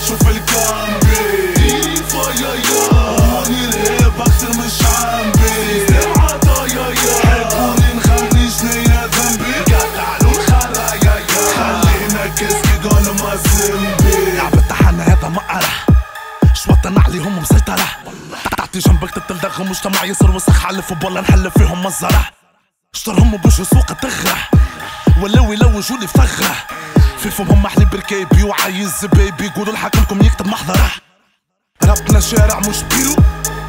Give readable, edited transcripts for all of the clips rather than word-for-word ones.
شوف الكامبي ديفا يا هوني الهيب اكتر من شعبي سمعة يا حبوني نخلي شنيا ذنبي قطعلو الخرايا خلينا كسكي قول ما زنبي لعبة تحنا هذا مقرة شوطنا عليهم مسيطرة تعطي جنبك تتلدغ مجتمع يسر وسخ على الفوتبول نحلف فيهم مزرة شطرهم بوجه سوق تغرى ولاو يلوجوا لي فغرة في فمهم محلي بالكيبي وعايز بيبي يقولوا لحاكمكم يكتب محضرة ربنا شارع مش بيرو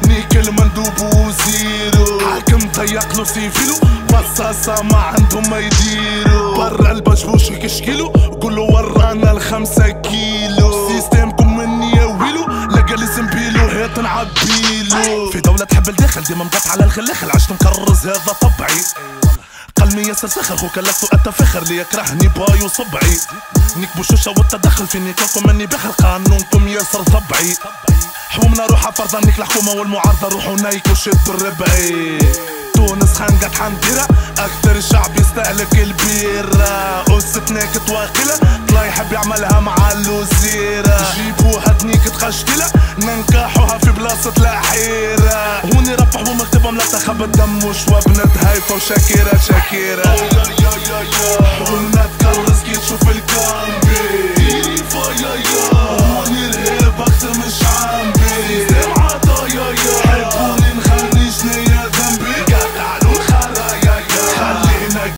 نيكل مندوب وزيرو حاكم ضيق له سيفيلو بصاصة ما عندهم ما يديروا برا البجروش يكشكيلو قولوا ورانا ال5 كيلو سيستمكم مني يا ويلو لقى لي زنبيلو هيت نعبيلو في دولة تحب الداخل ديما مقطع على الخلاخل عشت مكرز هذا طبعي قلمي ياسر سخر خوك لست اتفخر اللي يكرهني باي وصبعي نكبو شوشة والتدخل في نيكلكم اني بخل قانونكم ياسر طبعي حومنا روحها فرضا نيك الحكومة والمعارضة روحوا نايكو شدوا الربعي تونس خانقت حنديرة اكثر شعب يستهلك البيرة قصتناك تواكلة طلع يحب يعملها مع الوزيرة جيبوها تنيك تخشكلة ننكحوها في بلاصة الحيرة هوني ربح ومكتبهم لا تخبى الدم وشوى بنت هايفة وشاكيرة